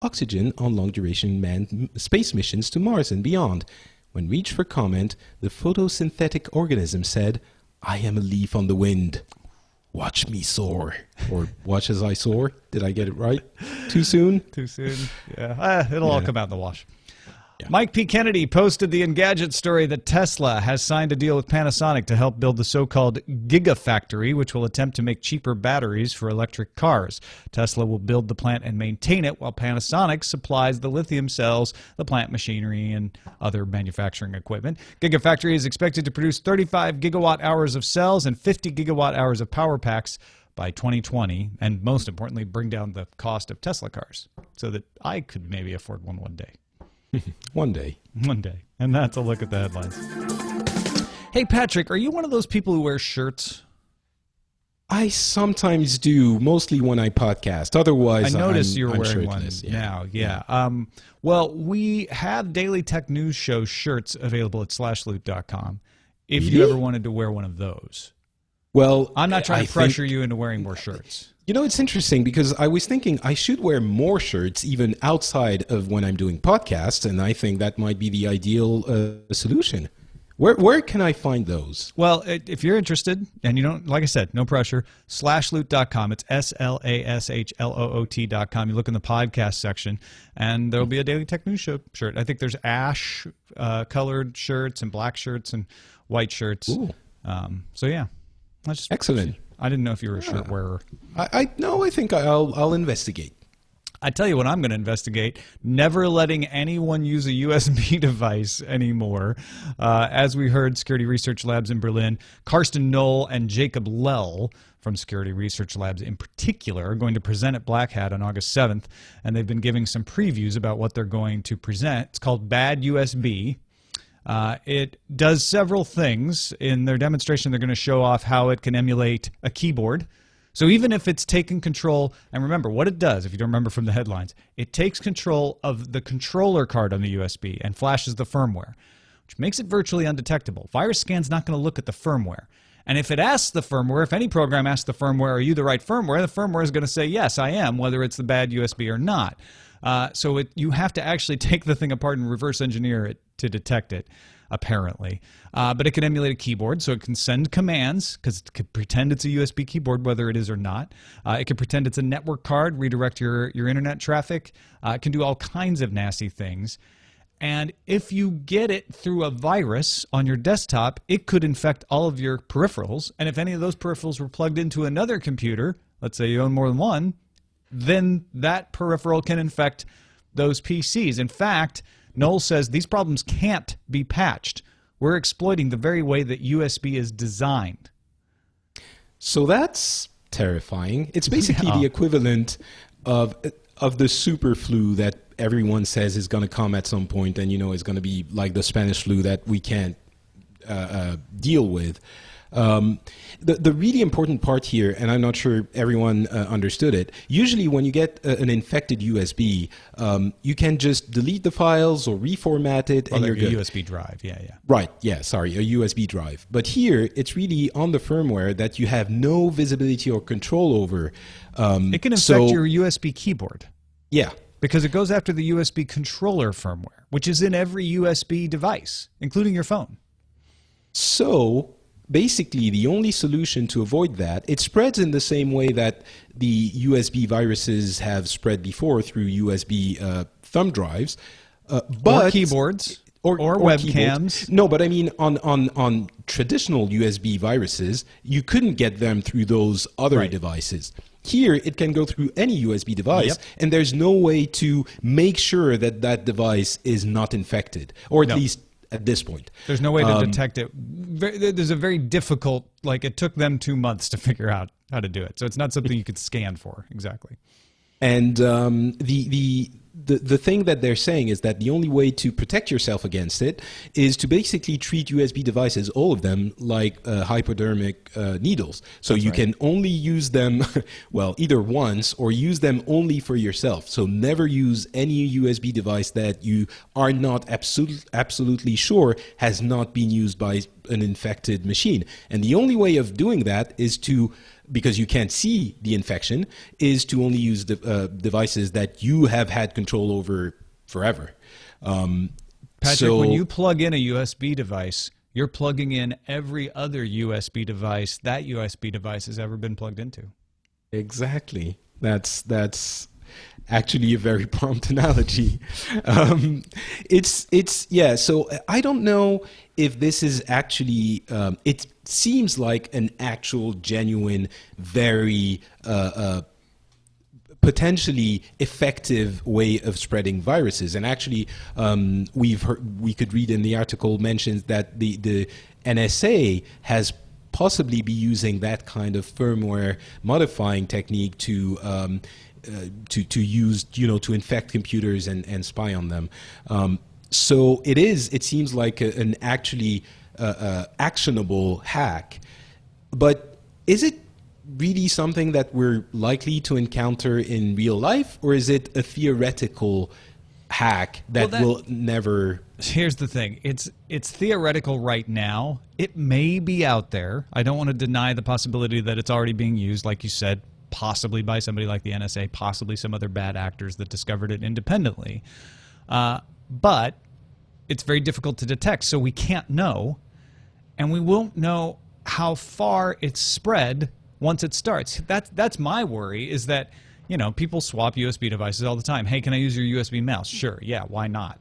oxygen on long-duration manned space missions to Mars and beyond. When reached for comment, the photosynthetic organism said, "I am a leaf on the wind. Watch me soar." Or watch as I soar. Did I get it right? Too soon? Too soon. Yeah. It'll all come out in the wash. Yeah. Mike P. Kennedy posted the Engadget story that Tesla has signed a deal with Panasonic to help build the so-called Gigafactory, which will attempt to make cheaper batteries for electric cars. Tesla will build the plant and maintain it, while Panasonic supplies the lithium cells, the plant machinery, and other manufacturing equipment. Gigafactory is expected to produce 35 gigawatt-hours of cells and 50 gigawatt-hours of power packs by 2020, and most importantly, bring down the cost of Tesla cars so that I could maybe afford one day. One day. One day. And that's a look at the headlines. Hey, Patrick, are you one of those people who wear shirts? I sometimes do, mostly when I podcast. Otherwise, I notice you're I'm wearing shirtless. one now. Yeah. Well, we have Daily Tech News Show shirts available at slashloot.com if you Really? ever wanted to wear one of those. Well, I'm not trying I to pressure think- you into wearing more shirts. You know, it's interesting because I was thinking I should wear more shirts even outside of when I'm doing podcasts, and I think that might be the ideal solution. Where can I find those? Well, if you're interested, and you don't, like I said, no pressure, slashloot.com. It's SLASHLOOT.com. You look in the podcast section, and there'll be a Daily Tech News Show shirt. I think there's ash colored shirts and black shirts and white shirts. Ooh. So, yeah. Excellent. I didn't know if you were a shirt wearer. I think I'll investigate. I tell you what I'm going to investigate, never letting anyone use a USB device anymore. As we heard, Security Research Labs in Berlin, Karsten Knoll and Jacob Lell from Security Research Labs in particular are going to present at Black Hat on August 7th, and they've been giving some previews about what they're going to present. It's called Bad USB. It does several things. In their demonstration, they're going to show off how it can emulate a keyboard. So even if it's taken control, and remember what it does, if you don't remember from the headlines, it takes control of the controller card on the USB and flashes the firmware, which makes it virtually undetectable. Virus Scan's not going to look at the firmware. And if it asks the firmware, if any program asks the firmware, are you the right firmware, the firmware is going to say, yes, I am, whether it's the bad USB or not. So you have to actually take the thing apart and reverse engineer it to detect it, apparently. But it can emulate a keyboard, so it can send commands, because it can pretend it's a USB keyboard, whether it is or not. It can pretend it's a network card, redirect your internet traffic. It can do all kinds of nasty things. And if you get it through a virus on your desktop, it could infect all of your peripherals. And if any of those peripherals were plugged into another computer, let's say you own more than one, then that peripheral can infect those PCs. In fact, Knoll says these problems can't be patched. We're exploiting the very way that USB is designed. So that's terrifying. It's basically the equivalent of the super flu that everyone says is going to come at some point, and it's going to be like the Spanish flu that we can't deal with. The really important part here, and I'm not sure everyone understood it, usually when you get an infected USB, you can just delete the files or reformat it, and you're good. A USB drive, yeah. Right, yeah, sorry, a USB drive. But here, it's really on the firmware that you have no visibility or control over. It can infect your USB keyboard. Yeah. Because it goes after the USB controller firmware, which is in every USB device, including your phone. So basically, the only solution to avoid that, it spreads in the same way that the USB viruses have spread before through USB thumb drives. But or keyboards. Or webcams. Keyboards. No, but I mean on traditional USB viruses, you couldn't get them through those other devices. Here, it can go through any USB device, and there's no way to make sure that that device is not infected, or at least at this point. There's no way to detect it. There's a very difficult, it took them 2 months to figure out how to do it. So it's not something you could scan for, exactly. And the thing that they're saying is that the only way to protect yourself against it is to basically treat USB devices, all of them, like hypodermic needles. So you can only use them, well, either once or use them only for yourself. So never use any USB device that you are not absolutely sure has not been used by an infected machine. And the only way of doing that is to because you can't see the infection, is to only use the devices that you have had control over forever. Patrick, when you plug in a USB device, you're plugging in every other USB device that USB device has ever been plugged into. Exactly. That's actually a very prompt analogy. Yeah. So I don't know if this is actually. It seems like an actual, genuine, very potentially effective way of spreading viruses. And actually, we could read in the article mentions that the NSA has possibly be using that kind of firmware modifying technique to use, to infect computers and spy on them. So it seems like an actually actionable hack. But is it really something that we're likely to encounter in real life, or is it a theoretical hack that will never... Here's the thing. It's theoretical right now. It may be out there. I don't want to deny the possibility that it's already being used, like you said, possibly by somebody like the NSA, possibly some other bad actors that discovered it independently. But it's very difficult to detect, so we can't know, and we won't know how far it's spread once it starts. That's my worry, is that, people swap USB devices all the time. Hey, can I use your USB mouse? Sure, yeah, why not?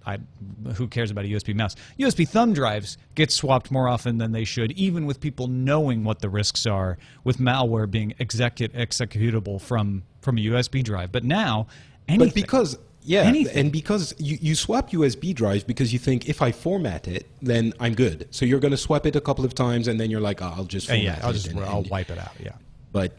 Who cares about a USB mouse? USB thumb drives get swapped more often than they should, even with people knowing what the risks are with malware being executable from a USB drive. But now, anything. But because... Yeah, and because you swap USB drives because you think if I format it, then I'm good. So you're going to swap it a couple of times, and then you're like, oh, I'll just format it. I'll wipe it out. Yeah, but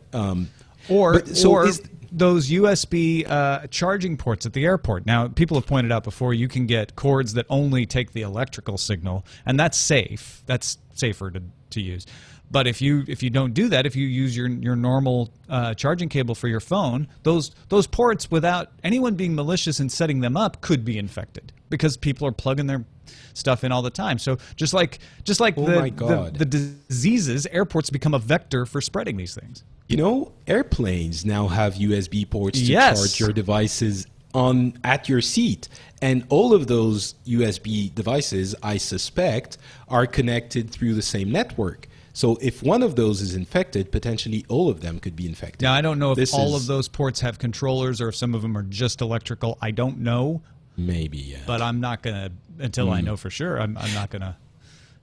those USB charging ports at the airport. Now, people have pointed out before, you can get cords that only take the electrical signal, and that's safe. That's safer to use. But if you don't do that, if you use your normal charging cable for your phone, those ports, without anyone being malicious and setting them up, could be infected because people are plugging their stuff in all the time. So just like the diseases, airports become a vector for spreading these things. Airplanes now have USB ports to charge your devices at your seat, and all of those USB devices, I suspect, are connected through the same network. So if one of those is infected, potentially all of them could be infected. Now, I don't know if all of those ports have controllers or if some of them are just electrical. I don't know. Maybe, yeah. But I'm not going to, until I know for sure, I'm not going to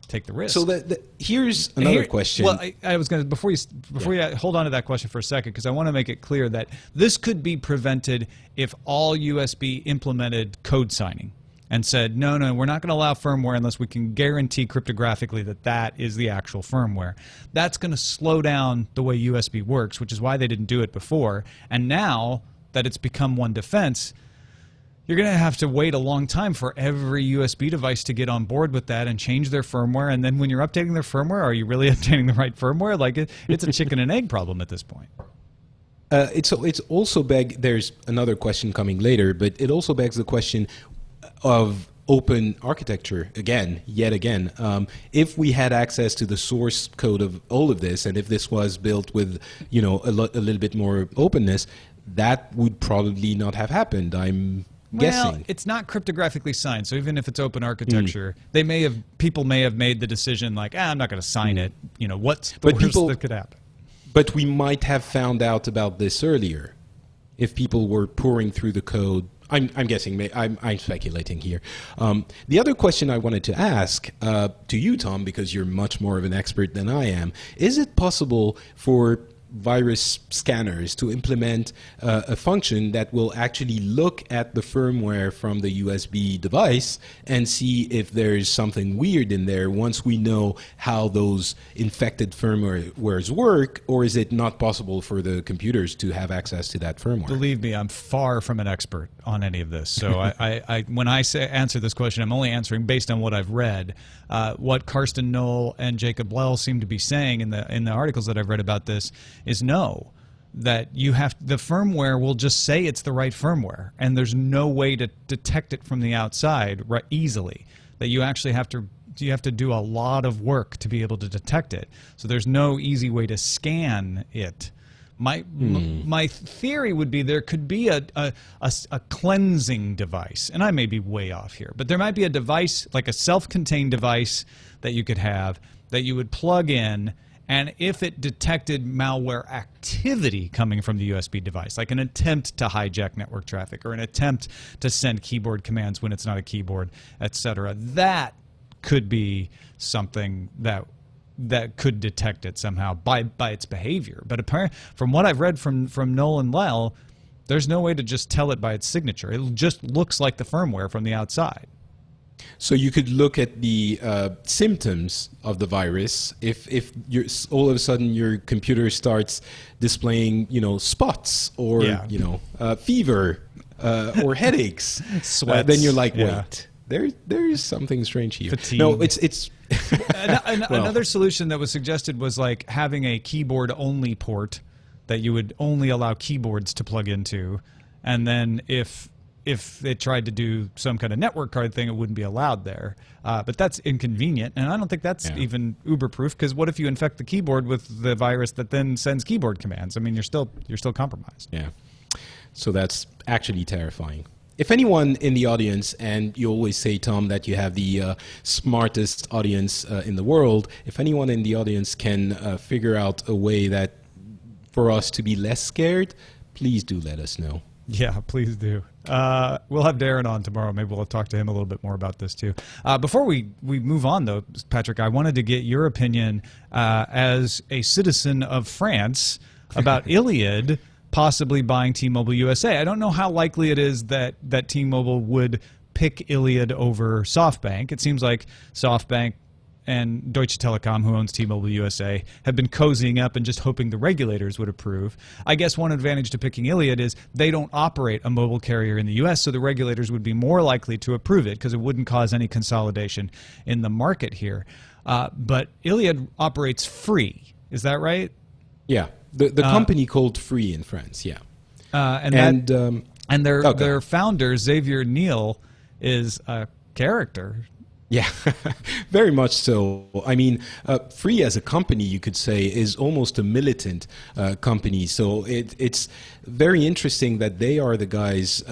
take the risk. So here's another question. Well, I was going to, before you hold on to that question for a second, because I want to make it clear that this could be prevented if all USB implemented code signing and said, no, we're not going to allow firmware unless we can guarantee cryptographically that is the actual firmware. That's going to slow down the way USB works, which is why they didn't do it before. And now that it's become one defense, you're going to have to wait a long time for every USB device to get on board with that and change their firmware. And then when you're updating their firmware, are you really updating the right firmware? Like it's a chicken and egg problem at this point. It's also there's another question coming later, but it also begs the question of open architecture yet again. If we had access to the source code of all of this, and if this was built with a little bit more openness, that would probably not have happened. I'm guessing. Well, it's not cryptographically signed, so even if it's open architecture, people may have made the decision like, I'm not going to sign it. What's the worst that could happen? But we might have found out about this earlier if people were pouring through the code. I'm guessing. I'm speculating here. The other question I wanted to ask to you, Tom, because you're much more of an expert than I am, is it possible for virus scanners to implement a function that will actually look at the firmware from the USB device and see if there's something weird in there once we know how those infected firmwares work, or is it not possible for the computers to have access to that firmware? Believe me, I'm far from an expert on any of this. So when I answer this question, I'm only answering based on what I've read. What Carsten Knoll and Jacob Lell seem to be saying in the articles that I've read about this is no, that the firmware will just say it's the right firmware, and there's no way to detect it from the outside easily. That you actually have to do a lot of work to be able to detect it. So there's no easy way to scan it My theory would be there could be a cleansing device, and I may be way off here, but there might be a device, like a self-contained device that you could have that you would plug in, and if it detected malware activity coming from the USB device, like an attempt to hijack network traffic or an attempt to send keyboard commands when it's not a keyboard, etc., that could be something that could detect it somehow by its behavior. But apparently, from what I've read from Noel and Lyle, there's no way to just tell it by its signature. It just looks like the firmware from the outside. So you could look at the symptoms of the virus. If you're, all of a sudden your computer starts displaying, spots or fever or headaches, then you're like, wait, there's something strange here. Fatigue. No, it's another solution that was suggested was like having a keyboard only port that you would only allow keyboards to plug into, and then if it tried to do some kind of network card thing, it wouldn't be allowed there. But that's inconvenient, and I don't think that's even uber-proof, because what if you infect the keyboard with the virus that then sends keyboard commands? I mean, you're still compromised. Yeah. So that's actually terrifying. If anyone in the audience, and you always say, Tom, that you have the smartest audience in the world, if anyone in the audience can figure out a way that for us to be less scared, please do let us know. Yeah, please do. We'll have Darren on tomorrow. Maybe we'll talk to him a little bit more about this too. Before we move on, though, Patrick, I wanted to get your opinion as a citizen of France about Iliad possibly buying T-Mobile USA. I don't know how likely it is that T-Mobile would pick Iliad over SoftBank. It seems like SoftBank and Deutsche Telekom, who owns T-Mobile USA, have been cozying up and just hoping the regulators would approve. I guess one advantage to picking Iliad is they don't operate a mobile carrier in the U.S., so the regulators would be more likely to approve it because it wouldn't cause any consolidation in the market here. But Iliad operates free. Is that right? Yeah. The company called Free in France, yeah. And their founder, Xavier Niel, is a character. Yeah, very much so. I mean, Free as a company, you could say, is almost a militant company. So it's very interesting that they are the guys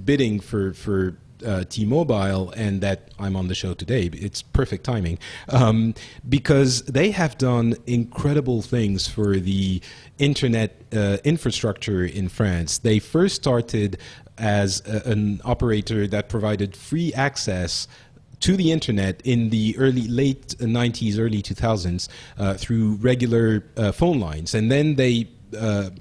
bidding for T-Mobile, and that I'm on the show today. It's perfect timing because they have done incredible things for the internet infrastructure in France. They first started as an operator that provided free access to the internet in the late 90s, early 2000s through regular phone lines. And then they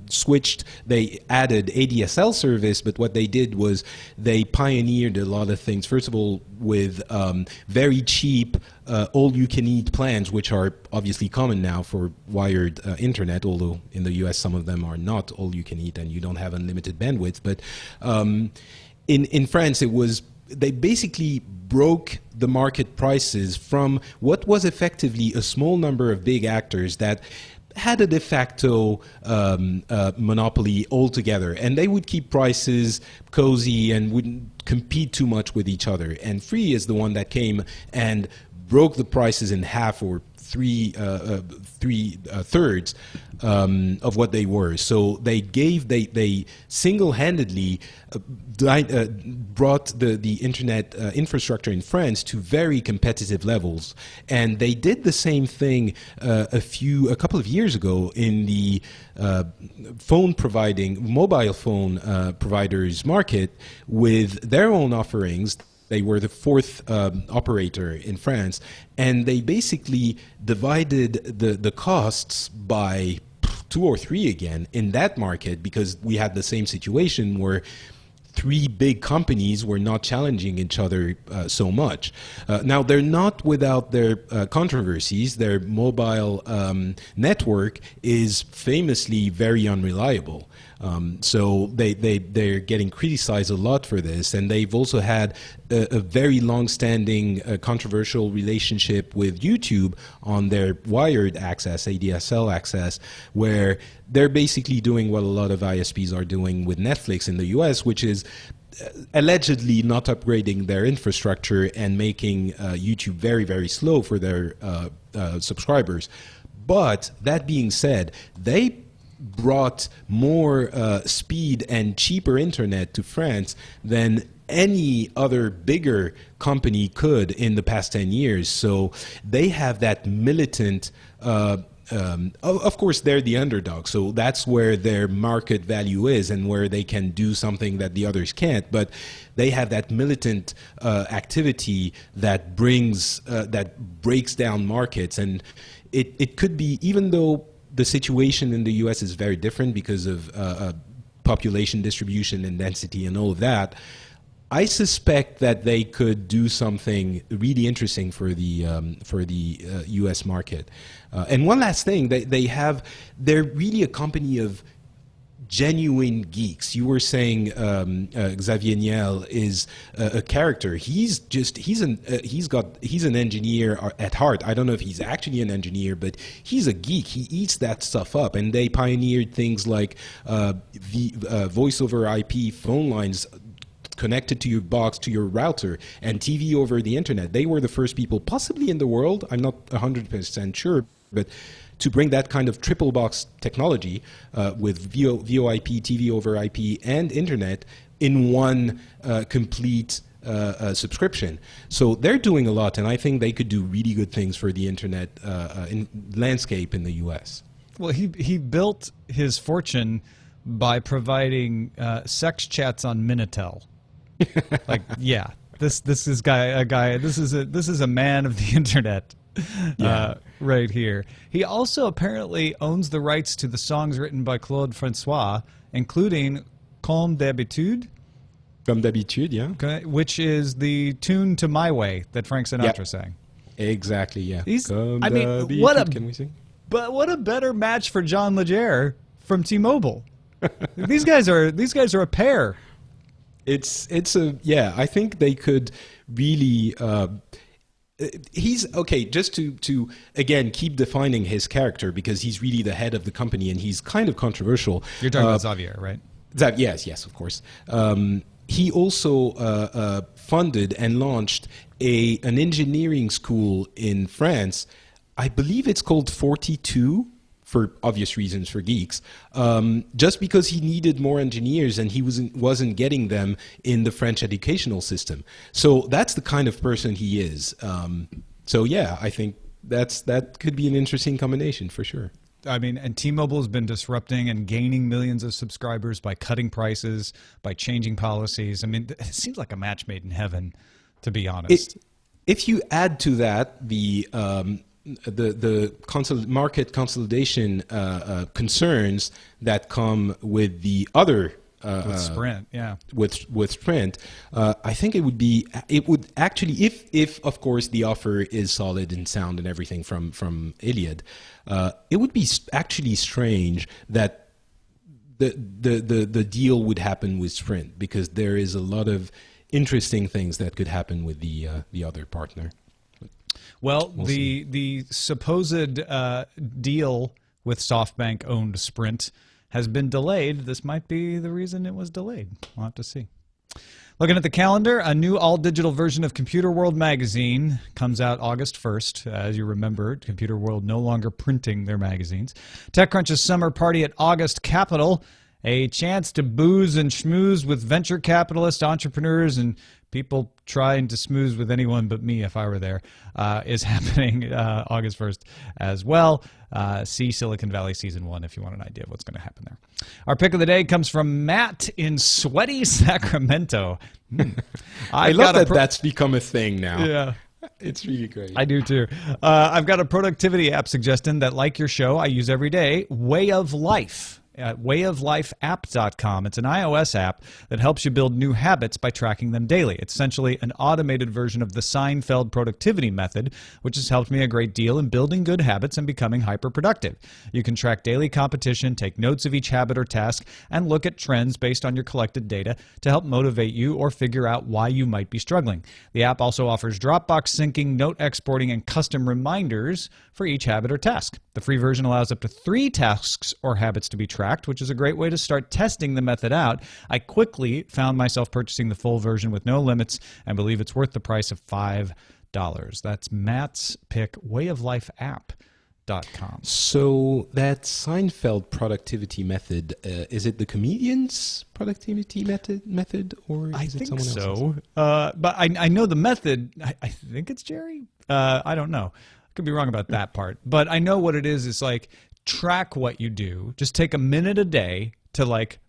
switched, they added ADSL service, but what they did was they pioneered a lot of things. First of all, with very cheap all-you-can-eat plans, which are obviously common now for wired internet, although in the US some of them are not all-you-can-eat and you don't have unlimited bandwidth. But in France, they basically broke the market prices from what was effectively a small number of big actors that had a de facto monopoly altogether, and they would keep prices cozy and wouldn't compete too much with each other. And Free is the one that came and broke the prices in half or three thirds of what they were. So they single-handedly brought the internet infrastructure in France to very competitive levels, and they did the same thing a couple of years ago in the mobile phone providers market with their own offerings. They were the fourth operator in France, and they basically divided the costs by 2 or 3 again in that market, because we had the same situation where 3 big companies were not challenging each other so much. Now, they're not without their controversies. Their mobile network is famously very unreliable. So they're getting criticized a lot for this, and they've also had a very long-standing controversial relationship with YouTube on their wired access, ADSL access, where they're basically doing what a lot of ISPs are doing with Netflix in the US, which is allegedly not upgrading their infrastructure and making YouTube very, very slow for their subscribers. But that being said, they brought more speed and cheaper internet to France than any other bigger company could in the past 10 years. So they have that militant, of course, they're the underdog. So that's where their market value is and where they can do something that the others can't. But they have that militant activity that that breaks down markets. And it could be, even though the situation in the US is very different because of population distribution and density and all of that, I suspect that they could do something really interesting for the U.S. market. And one last thing, they're really a company of genuine geeks. You were saying Xavier Niel is a character. He's an engineer at heart. I don't know if he's actually an engineer, but he's a geek. He eats that stuff up. And they pioneered things like voice over IP phone lines connected to your box, to your router, and TV over the internet. They were the first people, possibly in the world, I'm not 100% sure, but to bring that kind of triple box technology with VoIP, TV over IP, and internet in one complete subscription. So they're doing a lot, and I think they could do really good things for the internet landscape in the U.S. Well, he built his fortune by providing sex chats on Minitel. Like, yeah, this is a man of the internet, right here. He also apparently owns the rights to the songs written by Claude Francois, including Comme d'habitude. Comme d'habitude, yeah. Okay, which is the tune to My Way that Frank Sinatra sang. Exactly, yeah. I mean, can we sing? But what a better match for John Legere from T-Mobile. These guys are a pair. I think they could really he's okay, just to again keep defining his character, because he's really the head of the company and he's kind of controversial. You're talking about Xavier, right? Yes, of course. He also funded and launched an engineering school in France. I believe it's called 42, for obvious reasons, for geeks, just because he needed more engineers and he wasn't getting them in the French educational system. So that's the kind of person he is. So yeah, I think that could be an interesting combination for sure. I mean, and T-Mobile has been disrupting and gaining millions of subscribers by cutting prices, by changing policies. I mean, it seems like a match made in heaven, to be honest. If you add to that the market consolidation concerns that come with the other with Sprint, yeah. With Sprint, I think it would actually, if of course the offer is solid and sound and everything from Iliad, it would be actually strange that the deal would happen with Sprint, because there is a lot of interesting things that could happen with the other partner. Well, the supposed deal with SoftBank-owned Sprint has been delayed. This might be the reason it was delayed. We'll have to see. Looking at the calendar, a new all-digital version of Computer World magazine comes out August 1st. As you remember, Computer World no longer printing their magazines. TechCrunch's summer party at August Capital, a chance to booze and schmooze with venture capitalists, entrepreneurs, and people trying to smooze with anyone but me if I were there, is happening August 1st as well. See Silicon Valley Season 1 if you want an idea of what's going to happen there. Our pick of the day comes from Matt in sweaty Sacramento. I love that that's become a thing now. Yeah. It's really great. I do too. I've got a productivity app suggestion that, like your show, I use every day, Way of Life. At wayoflifeapp.com. It's an iOS app that helps you build new habits by tracking them daily. It's essentially an automated version of the Seinfeld productivity method, which has helped me a great deal in building good habits and becoming hyper-productive. You can track daily competition, take notes of each habit or task, and look at trends based on your collected data to help motivate you or figure out why you might be struggling. The app also offers Dropbox syncing, note exporting, and custom reminders for each habit or task. The free version allows up to 3 tasks or habits to be tracked, which is a great way to start testing the method out. I quickly found myself purchasing the full version with no limits and believe it's worth the price of $5. That's Matt's pick, Way of Life app. So that Seinfeld productivity method, is it the comedian's productivity method, or is it someone else's? I think so. But I know the method. I think it's Jerry. I don't know. I could be wrong about that part. But I know what it is. It's like track what you do. Just take a minute a day to like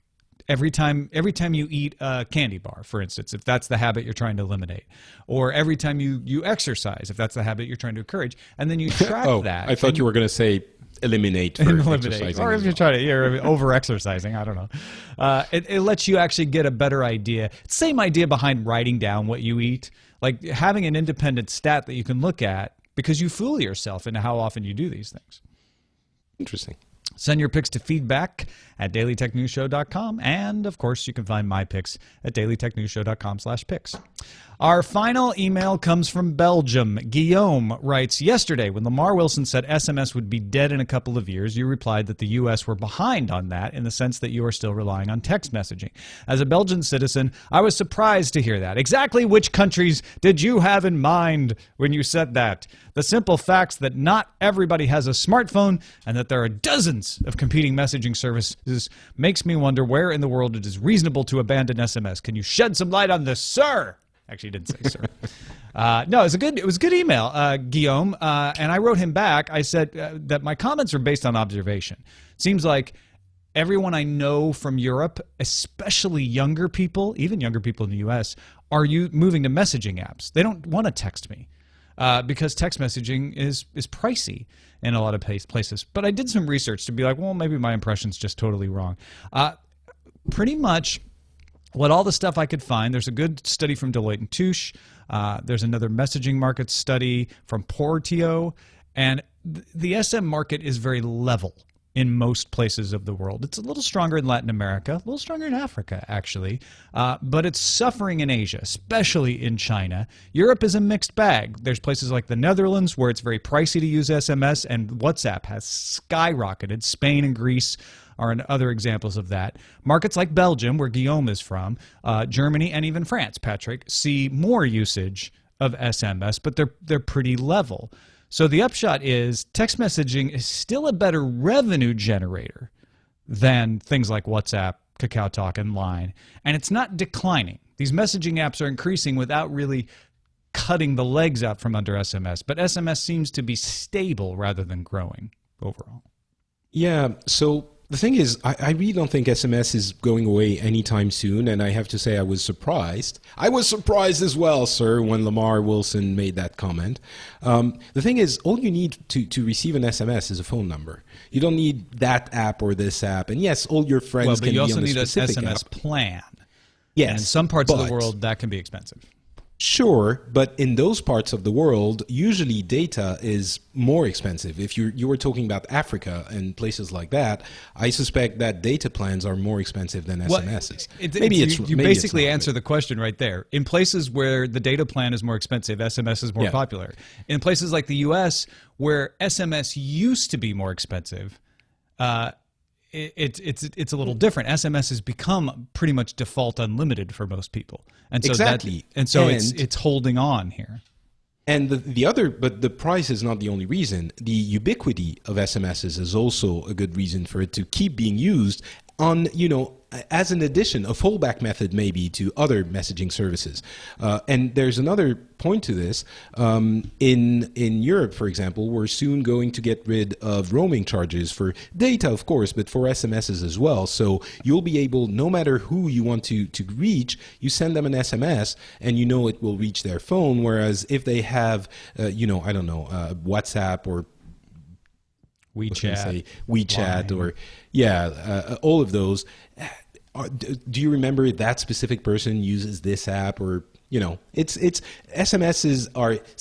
every time you eat a candy bar, for instance, if that's the habit you're trying to eliminate, or every time you exercise, if that's the habit you're trying to encourage, and then you track that. I thought you were going to say eliminate for exercising. Or if you're trying to, you're over-exercising, I don't know. It lets you actually get a better idea. Same idea behind writing down what you eat, like having an independent stat that you can look at because you fool yourself into how often you do these things. Interesting. Send your picks to feedback@dailytechnewsshow.com. And, of course, you can find my picks at dailytechnewsshow.com/picks. Our final email comes from Belgium. Guillaume writes, yesterday, when Lamar Wilson said SMS would be dead in a couple of years, you replied that the U.S. were behind on that in the sense that you are still relying on text messaging. As a Belgian citizen, I was surprised to hear that. Exactly which countries did you have in mind when you said that? The simple facts that not everybody has a smartphone and that there are dozens of competing messaging services makes me wonder where in the world it is reasonable to abandon SMS. Can you shed some light on this, sir? Actually, he didn't say sir. No, it was a good email, Guillaume. And I wrote him back. I said that my comments are based on observation. It seems like everyone I know from Europe, especially younger people, even younger people in the U.S., are moving to messaging apps. They don't want to text me. Because text messaging is pricey in a lot of places. But I did some research to be like, well, maybe my impression's just totally wrong. Pretty much what all the stuff I could find, there's a good study from Deloitte and Touche. There's another messaging market study from Portio. And the SM market is very level in most places of the world. It's a little stronger in Latin America, a little stronger in Africa, actually, but it's suffering in Asia, especially in China. Europe is a mixed bag. There's places like the Netherlands where it's very pricey to use SMS, and WhatsApp has skyrocketed. Spain and Greece are other examples of that. Markets like Belgium, where Guillaume is from, Germany, and even France, Patrick, see more usage of SMS, but they're pretty level. So the upshot is text messaging is still a better revenue generator than things like WhatsApp, KakaoTalk, and Line. And it's not declining. These messaging apps are increasing without really cutting the legs out from under SMS. But SMS seems to be stable rather than growing overall. Yeah, so the thing is, I really don't think SMS is going away anytime soon, and I have to say I was surprised. I was surprised as well, sir, when Lamar Wilson made that comment. The thing is, all you need to receive an SMS is a phone number. You don't need that app or this app, and yes, all your friends can be on the specific app. But you also need an SMS plan. Yes. And in some parts of the world, that can be expensive. Sure, but in those parts of the world, usually data is more expensive. If you were talking about Africa and places like that, I suspect that data plans are more expensive than SMSs. You basically answer the question right there. In places where the data plan is more expensive, SMS is more popular. In places like the U.S., where SMS used to be more expensive, it's a little different. SMS has become pretty much default unlimited for most people, and so exactly. It's holding on here. And but the price is not the only reason. The ubiquity of SMSs is also a good reason for it to keep being used on, as an addition, a fallback method maybe to other messaging services. And there's another point to this. In Europe, for example, we're soon going to get rid of roaming charges for data, of course, but for SMSs as well. So you'll be able, no matter who you want to reach, you send them an SMS and it will reach their phone. Whereas if they have, WhatsApp or WeChat, or all of those. Do you remember that specific person uses this app, or it's SMSs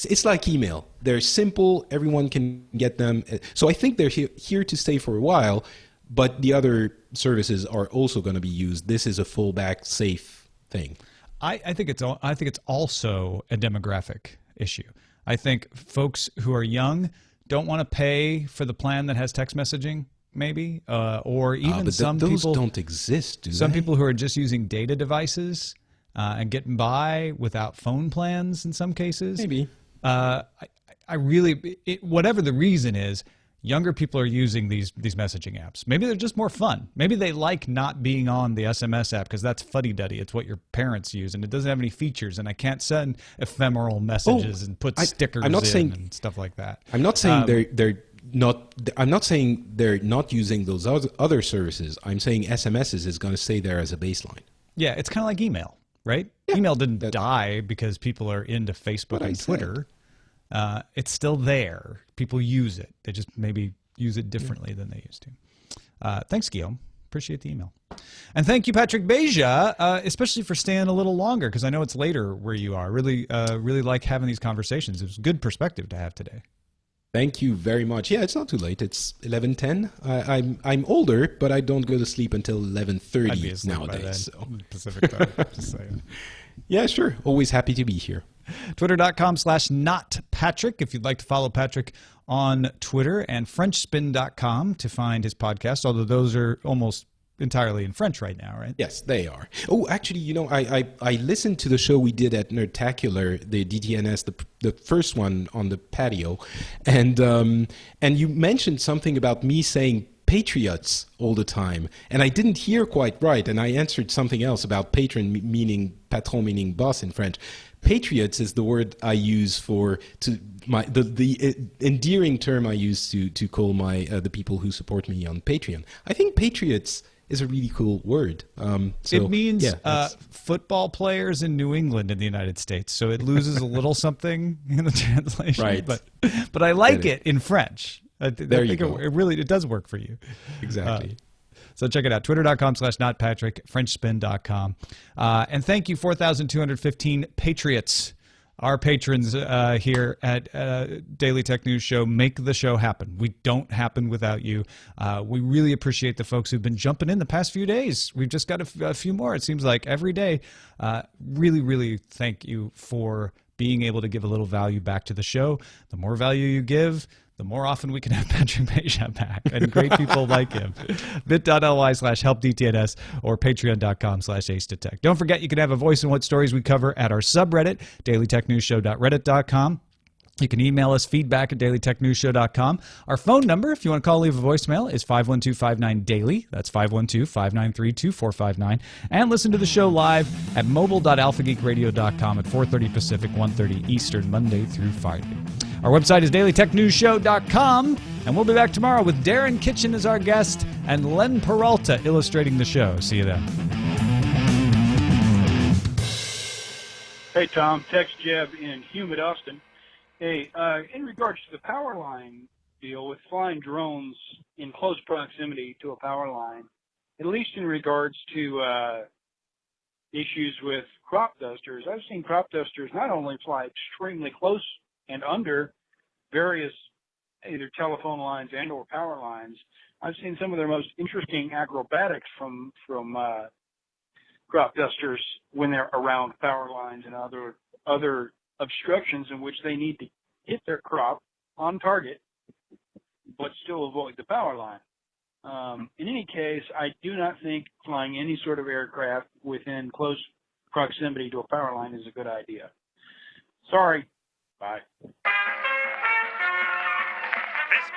it's like email. They're simple. Everyone can get them. So I think they're here to stay for a while. But the other services are also going to be used. This is a fallback safe thing. I think it's also a demographic issue. I think folks who are young don't want to pay for the plan that has text messaging, maybe, or even but some those people don't exist. Some people who are just using data devices and getting by without phone plans in some cases. Maybe. I really, whatever the reason is, younger people are using these messaging apps. Maybe they're just more fun. Maybe they like not being on the SMS app because that's fuddy-duddy. It's what your parents use, and it doesn't have any features, and I can't send ephemeral messages and put stickers and stuff like that. I'm not saying they're not. I'm not saying they're not using those other services. I'm saying SMSs is going to stay there as a baseline. Yeah, it's kind of like email, right? Yeah, email didn't die because people are into Facebook and Twitter. It's still there. People use it. They just maybe use it differently than they used to. Thanks, Guillaume. Appreciate the email. And thank you, Patrick Beja, especially for staying a little longer, because I know it's later where you are. Really like having these conversations. It was good perspective to have today. Thank you very much. Yeah, it's not too late. It's 11:10. I'm older, but I don't go to sleep until 11:30 nowadays. So. Pacific time. Just saying. Yeah, sure. Always happy to be here. Twitter.com/notpatrick if you'd like to follow Patrick on Twitter, and FrenchSpin.com to find his podcast, although those are almost entirely in French right now, right? Yes, they are. Oh, actually, I listened to the show we did at Nerdtacular, the DTNS, the first one on the patio, and you mentioned something about me saying patriots all the time, and I didn't hear quite right, and I answered something else about patron meaning boss in French. Patriots is the word I use the endearing term I use to call the people who support me on Patreon. I think patriots is a really cool word. It means football players in New England in the United States, so it loses a little something in the translation. Right. But I like it in French. There you go. It does work for you. Exactly. So check it out, twitter.com/notpatrick, FrenchSpin.com. And thank you, 4,215 Patriots. Our patrons here at Daily Tech News Show make the show happen. We don't happen without you. We really appreciate the folks who've been jumping in the past few days. We've just got a few more, it seems like, every day. Really, really thank you for being able to give a little value back to the show. The more value you give, the more often we can have Patrick Beja back and great people like him. bit.ly/helpdtns or patreon.com/acetotech. Don't forget you can have a voice in what stories we cover at our subreddit, dailytechnewsshow.reddit.com. You can email us feedback at dailytechnewsshow.com. Our phone number, if you want to call, leave a voicemail, is 512-59-DAILY. That's 512-593-2459. And listen to the show live at mobile.alphageekradio.com at 4:30 Pacific, 1:30 Eastern, Monday through Friday. Our website is dailytechnewsshow.com, and we'll be back tomorrow with Darren Kitchen as our guest and Len Peralta illustrating the show. See you then. Hey, Tom. Tex Jeb in humid Austin. Hey, in regards to the power line deal with flying drones in close proximity to a power line, at least in regards to issues with crop dusters, I've seen crop dusters not only fly extremely close and under various either telephone lines and or power lines. I've seen some of their most interesting acrobatics from crop dusters when they're around power lines and other obstructions in which they need to hit their crop on target but still avoid the power line. In any case, I do not think flying any sort of aircraft within close proximity to a power line is a good idea. Sorry. Bye. This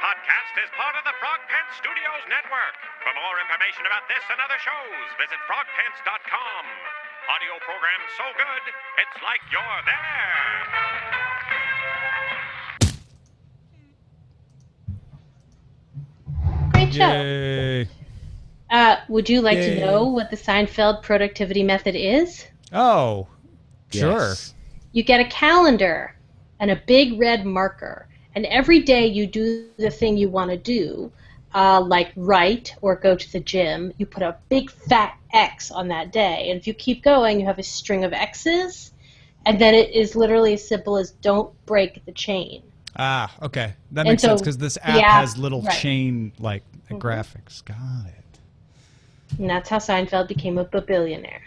podcast is part of the Frog Pants Studios Network. For more information about this and other shows, visit frogpants.com. Audio program so good, it's like you're there. Great show. Yay. Would you like to know what the Seinfeld productivity method is? Oh, sure. Yes. You get a calendar and a big red marker, and every day you do the thing you want to do, like write or go to the gym. You put a big fat X on that day, and if you keep going, you have a string of X's, and then it is literally as simple as don't break the chain. Ah, okay. That makes sense because this app has little chain-like graphics. Got it. And that's how Seinfeld became a billionaire.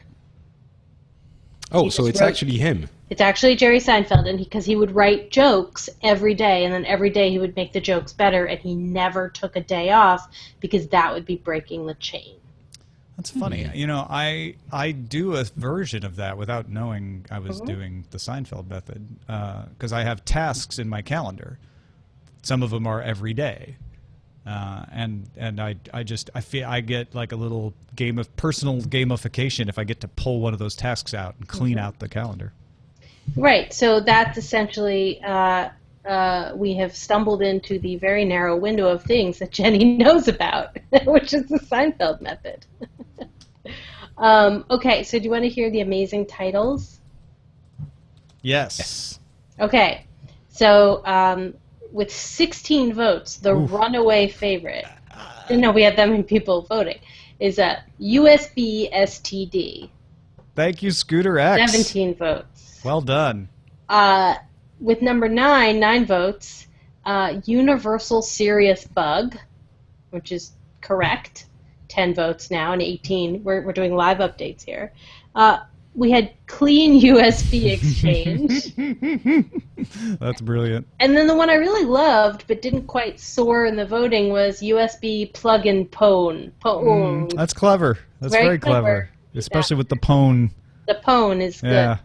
Oh, so it's actually him. It's actually Jerry Seinfeld, and because he would write jokes every day, and then every day he would make the jokes better, and he never took a day off because that would be breaking the chain. That's funny. You know, I do a version of that without knowing I was doing the Seinfeld method because I have tasks in my calendar. Some of them are every day. and I feel I get like a little personal gamification if I get to pull one of those tasks out and clean out the calendar. Right. So that's essentially we have stumbled into the very narrow window of things that Jenny knows about, which is the Seinfeld method. Okay. So do you want to hear the amazing titles? Yes. Okay. So with 16 votes, the runaway favorite, no, we had that many people voting, is a USB STD. Thank you, Scooter X. 17 votes. Well done. With number 9 votes, Universal Serious Bug, which is correct. 10 votes now and 18. We're doing live updates here. We had Clean USB Exchange. That's brilliant. And then the one I really loved but didn't quite soar in the voting was USB Plug-in Pwn. That's clever. That's very clever. Especially with the Pwn. The Pwn is good. Yeah.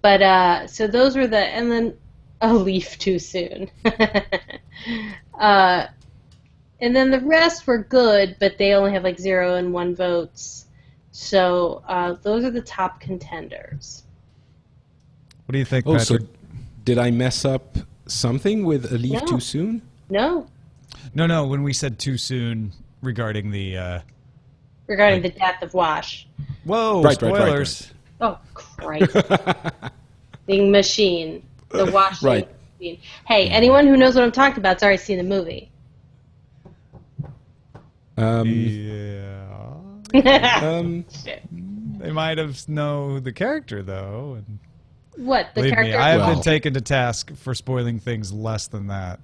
But, so those were and then a leaf too soon. And then the rest were good, but they only have like 0 and 1 votes. So those are the top contenders. What do you think, Patrick? So did I mess up something with a leaf too soon? No. No. When we said too soon regarding the... regarding the death of Wash. Whoa, spoilers. Right. Oh, Christ. The machine. The washing machine. Hey, anyone who knows what I'm talking about has already seen the movie. Yeah. Shit. They might have know the character, though. And What? The believe character? me, I have been taken to task for spoiling things less than that.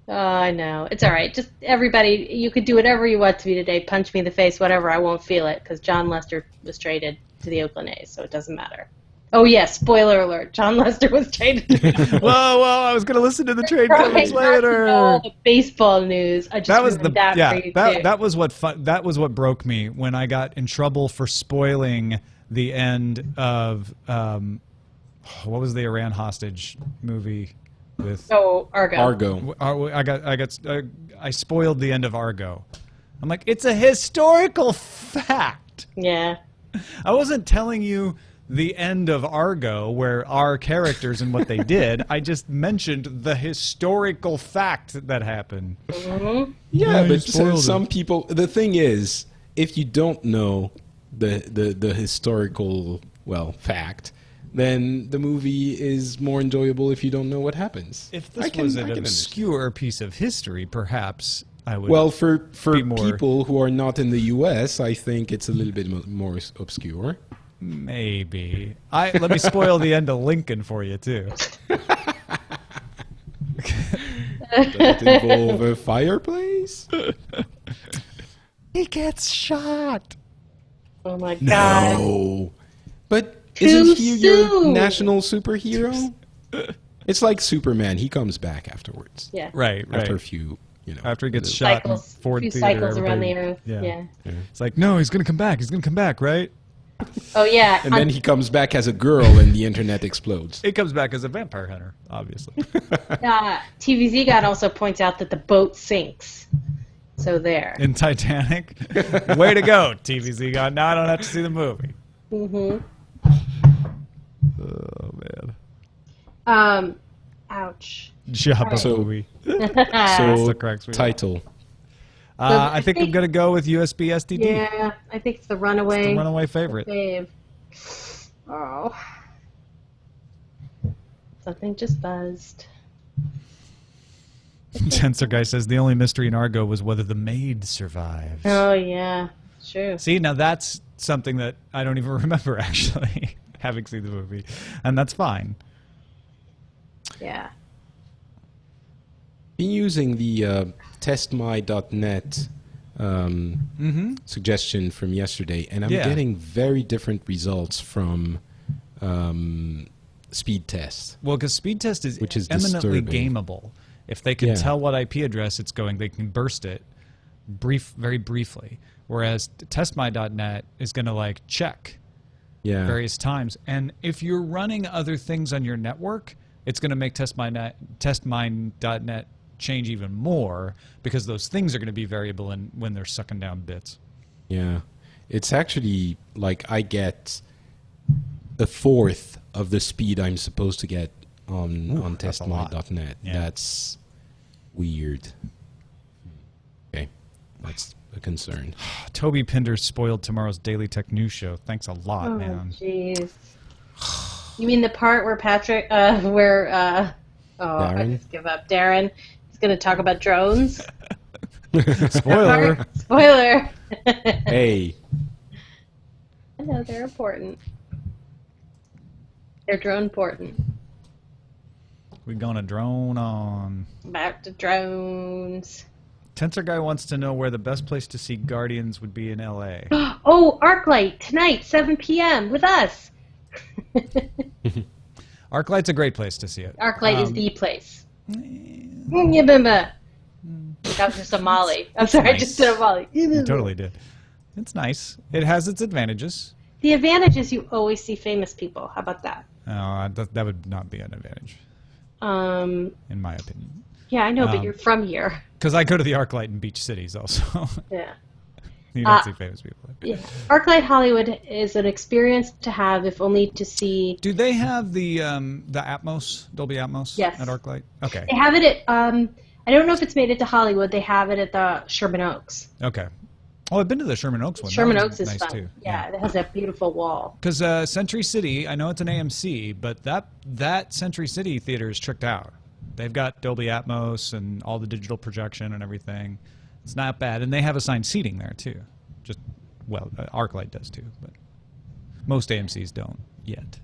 Oh, I know. It's all right. Just everybody, you could do whatever you want to me today. Punch me in the face, whatever. I won't feel it because John Lester was traded to the Oakland A's, so it doesn't matter. Oh, yes. Spoiler alert. John Lester was traded. Whoa, I was going to listen to the trade coverage later. The baseball news. I just That was that was what broke me when I got in trouble for spoiling the end of what was the Iran hostage movie with Argo. I spoiled the end of Argo. I'm like, it's a historical fact. Yeah. I wasn't telling you the end of Argo, where our characters and what they did. I just mentioned the historical fact that happened. Mm-hmm. Yeah, but some people. The thing is, if you don't know the historical fact, then the movie is more enjoyable if you don't know what happens. If this was an obscure piece of history, perhaps I would. Well, for people who are not in the U.S., I think it's a little bit more obscure. Maybe. Let me spoil the end of Lincoln for you, too. Does it involve a fireplace? He gets shot. Oh, my God. No. But Too isn't he your soon. national superhero? It's like Superman. He comes back afterwards. Yeah. Right. After a few, After he gets shot in Ford Theater. Cycles around the earth. Yeah. It's like, no, he's going to come back. He's going to come back, right? Oh, yeah. And then he comes back as a girl and the internet explodes. He comes back as a vampire hunter, obviously. TVZ God also points out that the boat sinks. So there. In Titanic? Way to go, TVZ God. Now I don't have to see the movie. Mm-hmm. Oh, man. Ouch. Jabba So- movie. So, the cracks we title. I think I'm going to go with USB STD. Yeah, I think it's the runaway. The runaway favorite. Fave. Oh. Something just buzzed. Tensor Guy says the only mystery in Argo was whether the maid survives. Oh, yeah. True. See, now that's something that I don't even remember, actually, having seen the movie. And that's fine. Yeah. Been using the testmy.net suggestion from yesterday, and I'm getting very different results from speed test. Well, because speed test is Which is eminently disturbing. gameable. If they can tell what IP address it's going, they can burst it very briefly. Whereas testmy.net is going to like check various times. And if you're running other things on your network, it's going to make testmy.net change even more because those things are going to be variable when they're sucking down bits. Yeah. It's actually like I get a fourth of the speed I'm supposed to get on testmy.net. Yeah. That's weird. Okay. That's a concern. Toby Pinder spoiled tomorrow's Daily Tech News show. Thanks a lot, man. Jeez. You mean the part where Patrick, I Darren? just give up. Darren is going to talk about drones. Spoiler. Spoiler. Hey. I know they're important. They're drone important. We're going to drone on. Back to drones. Tensor Guy wants to know where the best place to see Guardians would be in L.A. Oh, ArcLight tonight, 7 p.m. with us. ArcLight's a great place to see it. ArcLight is the place. Look out for Somali. I'm sorry, I just did a Somali. You totally did. It's nice. It has its advantages. The advantage is you always see famous people. How about that? That would not be an advantage, in my opinion. Yeah, I know, but you're from here. Because I go to the ArcLight in beach cities also. Yeah. You don't see famous people. Yeah. ArcLight Hollywood is an experience to have, if only to see. Do they have the Atmos, Dolby Atmos Yes. at ArcLight? Okay. They have it at, I don't know if it's made it to Hollywood. They have it at the Sherman Oaks. Okay. Oh, I've been to the Sherman Oaks one. Sherman That Oaks was is nice fun. too. Yeah, it has that beautiful wall. Because Century City, I know it's an AMC, but that Century City theater is tricked out. They've got Dolby Atmos and all the digital projection and everything. It's not bad, and they have assigned seating there too. ArcLight does too, but most AMCs don't yet.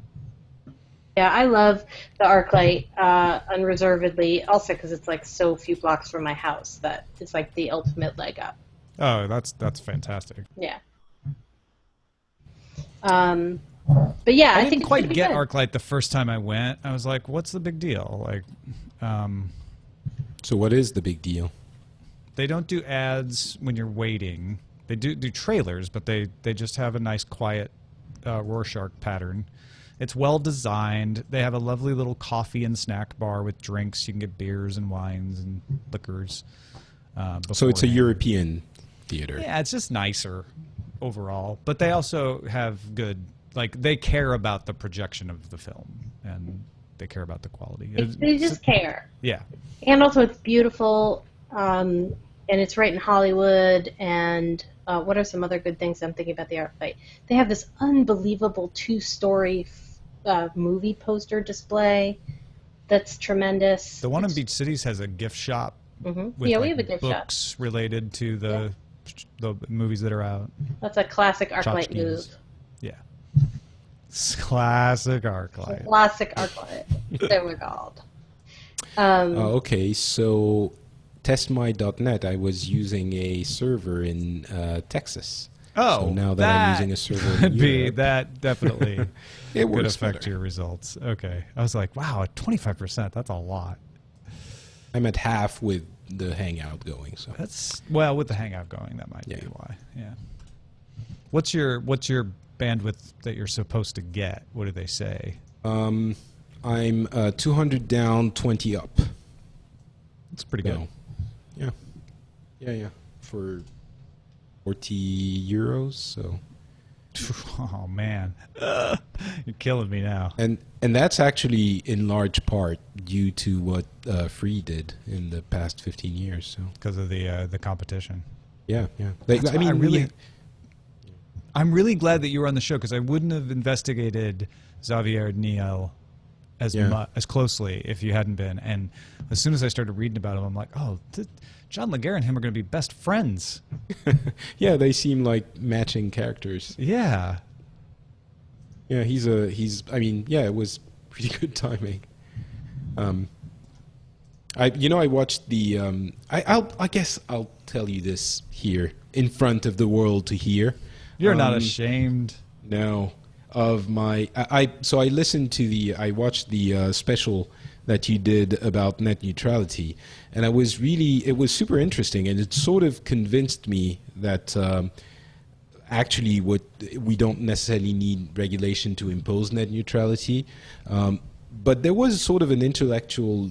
Yeah, I love the ArcLight unreservedly, also because it's like so few blocks from my house that it's like the ultimate leg up. Oh, that's fantastic. Yeah. But yeah, I didn't think it's quite gonna be get good. ArcLight the first time I went. I was like, "What's the big deal?" Like, So what is the big deal? they don't do ads when you're waiting. They do trailers, but they just have a nice, quiet Rorschach pattern. It's well designed. They have a lovely little coffee and snack bar with drinks. You can get beers and wines and liquors. So it's a beforehand. European theater. Yeah, it's just nicer overall. But they also have good, like, they care about the projection of the film and they care about the quality. They just care. Yeah. And also it's beautiful, and it's right in Hollywood, and what are some other good things I'm thinking about the ArcLight? They have this unbelievable 2-story movie poster display that's tremendous. The one in Beach Cities has a gift shop. Mm-hmm. With, Yeah, like, we have a gift shop. books related to the movies that are out. That's a classic ArcLight move. Tchotchkes. Yeah. Classic ArcLight. Classic ArcLight. They were called. Okay, so testmy.net, I was using a server in Texas. Oh, so now that I'm using a server in Europe, that definitely it could works affect better. your results. Okay. I was like, wow, 25%, that's a lot. I'm at half with the Hangout going. So That's with the Hangout going, that might be why. Yeah. What's your bandwidth that you're supposed to get? What do they say? I'm 200 down, 20 up. It's pretty good. So, yeah, for 40 euros. So, Oh man, you're killing me now. and that's actually in large part due to what Free did in the past 15 years. So, Because of the competition. yeah. That's why I'm really glad that you were on the show because I wouldn't have investigated Xavier Niel as closely if you hadn't been. And as soon as I started reading about him, I'm like, oh, John Laguerre and him are going to be best friends. Yeah, they seem like matching characters. Yeah. Yeah, it was pretty good timing. I watched the I guess I'll tell you this here in front of the world to hear. You're not ashamed. No, of my I watched the special that you did about net neutrality, and it was super interesting, and it sort of convinced me that actually we don't necessarily need regulation to impose net neutrality, but there was sort of an intellectual